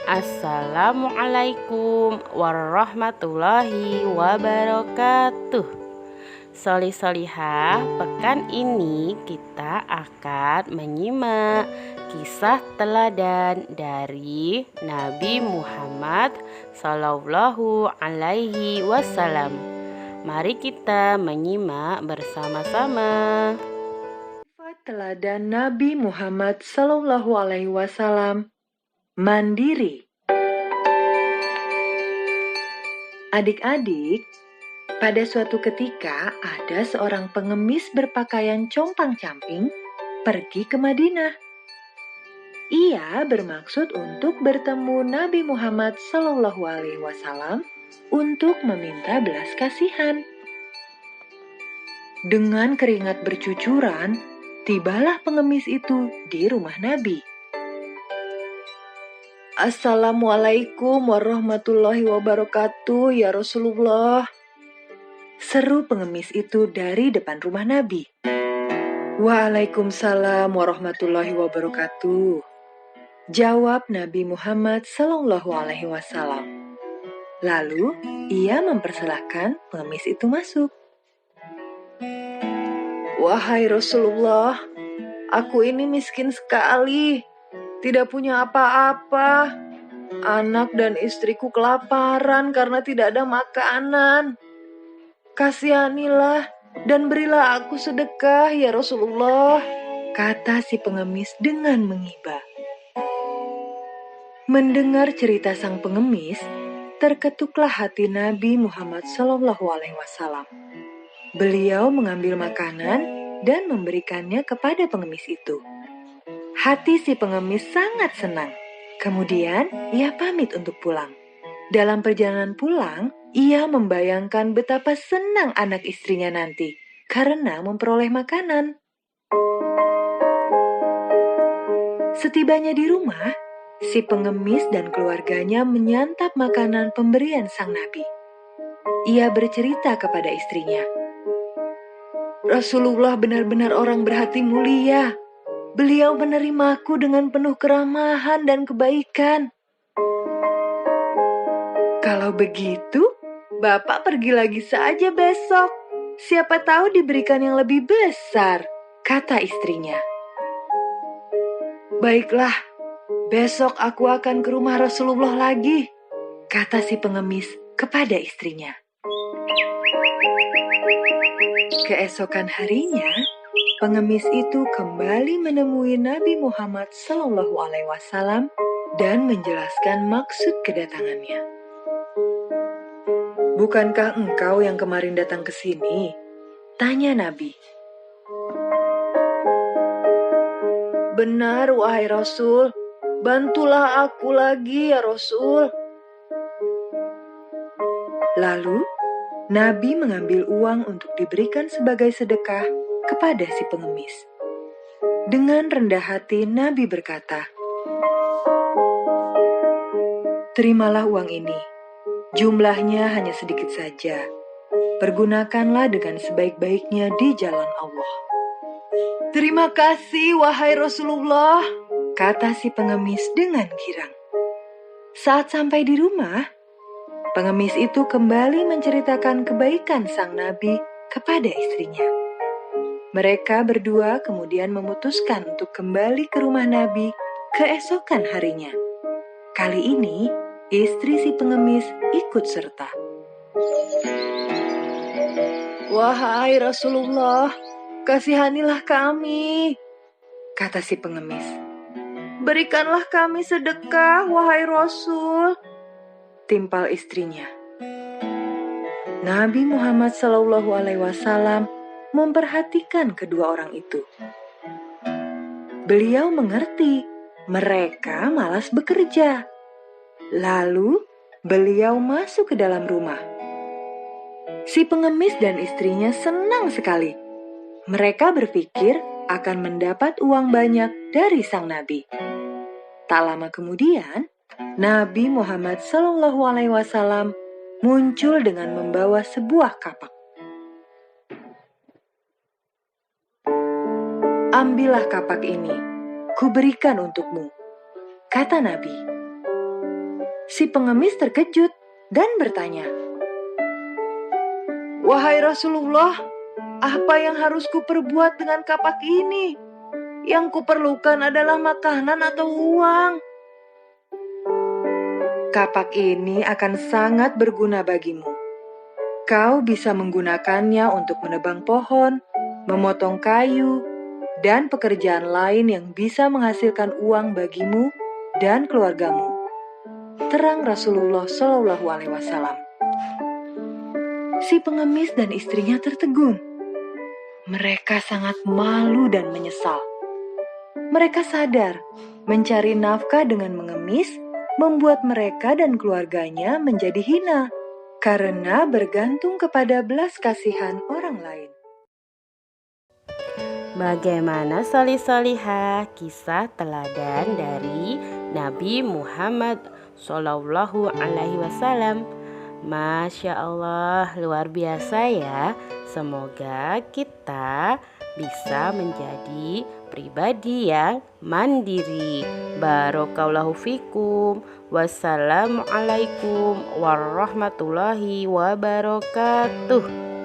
Assalamualaikum warahmatullahi wabarakatuh. Solih-solihah, pekan ini kita akan menyimak kisah teladan dari Nabi Muhammad Sallallahu Alaihi Wasallam. Mari kita menyimak bersama-sama. Teladan Nabi Muhammad Sallallahu Alaihi Wasallam. Mandiri. Adik-adik, pada suatu ketika ada seorang pengemis berpakaian compang-camping pergi ke Madinah. Ia bermaksud untuk bertemu Nabi Muhammad Sallallahu Alaihi Wasallam untuk meminta belas kasihan. Dengan keringat bercucuran, tibalah pengemis itu di rumah Nabi. Assalamualaikum warahmatullahi wabarakatuh, ya Rasulullah. Seru pengemis itu dari depan rumah Nabi. Waalaikumsalam warahmatullahi wabarakatuh, jawab Nabi Muhammad Sallallahu Alaihi Wasallam. Lalu ia mempersilahkan pengemis itu masuk. Wahai Rasulullah, aku ini miskin sekali. Tidak punya apa-apa. Anak dan istriku kelaparan karena tidak ada makanan. Kasihanilah dan berilah aku sedekah, ya Rasulullah, kata si pengemis dengan mengibah. Mendengar cerita sang pengemis, terketuklah hati Nabi Muhammad SAW. Beliau mengambil makanan dan memberikannya kepada pengemis itu. Hati si pengemis sangat senang. Kemudian ia pamit untuk pulang. Dalam perjalanan pulang, ia membayangkan betapa senang anak istrinya nanti karena memperoleh makanan. Setibanya di rumah, si pengemis dan keluarganya menyantap makanan pemberian sang Nabi. Ia bercerita kepada istrinya, Rasulullah benar-benar orang berhati mulia. Beliau menerimaku dengan penuh keramahan dan kebaikan. Kalau begitu, Bapak pergi lagi saja besok. Siapa tahu diberikan yang lebih besar, kata istrinya. Baiklah, besok aku akan ke rumah Rasulullah lagi, kata si pengemis kepada istrinya. Keesokan harinya, pengemis itu kembali menemui Nabi Muhammad SAW dan menjelaskan maksud kedatangannya. Bukankah engkau yang kemarin datang ke sini? Tanya Nabi. Benar, wahai Rasul. Bantulah aku lagi, ya Rasul. Lalu, Nabi mengambil uang untuk diberikan sebagai sedekah kepada si pengemis. Dengan rendah hati Nabi berkata, terimalah uang ini. Jumlahnya hanya sedikit saja. Pergunakanlah dengan sebaik-baiknya di jalan Allah. Terima kasih, wahai Rasulullah, kata si pengemis dengan girang. Saat sampai di rumah, pengemis itu kembali menceritakan kebaikan sang Nabi kepada istrinya. Mereka berdua kemudian memutuskan untuk kembali ke rumah Nabi keesokan harinya. Kali ini, istri si pengemis ikut serta. Wahai Rasulullah, kasihanilah kami, kata si pengemis. Berikanlah kami sedekah, wahai Rasul, timpal istrinya. Nabi Muhammad SAW memperhatikan kedua orang itu. Beliau mengerti mereka malas bekerja. Lalu beliau masuk ke dalam rumah. Si pengemis dan istrinya senang sekali. Mereka berpikir akan mendapat uang banyak dari sang Nabi. Tak lama kemudian, Nabi Muhammad SAW muncul dengan membawa sebuah kapak. Ambillah kapak ini, kuberikan untukmu, kata Nabi. Si pengemis terkejut dan bertanya, "Wahai Rasulullah, apa yang harus kuperbuat dengan kapak ini? Yang kuperlukan adalah makanan atau uang." "Kapak ini akan sangat berguna bagimu. Kau bisa menggunakannya untuk menebang pohon, memotong kayu, dan pekerjaan lain yang bisa menghasilkan uang bagimu dan keluargamu," terang Rasulullah SAW. Si pengemis dan istrinya tertegun. Mereka sangat malu dan menyesal. Mereka sadar mencari nafkah dengan mengemis membuat mereka dan keluarganya menjadi hina karena bergantung kepada belas kasihan orang lain. Bagaimana solih-solihah kisah teladan dari Nabi Muhammad Sallallahu Alaihi Wasallam. Masya Allah, luar biasa ya. Semoga kita bisa menjadi pribadi yang mandiri. Barakallahu fikum. Wassalamualaikum warahmatullahi wabarakatuh.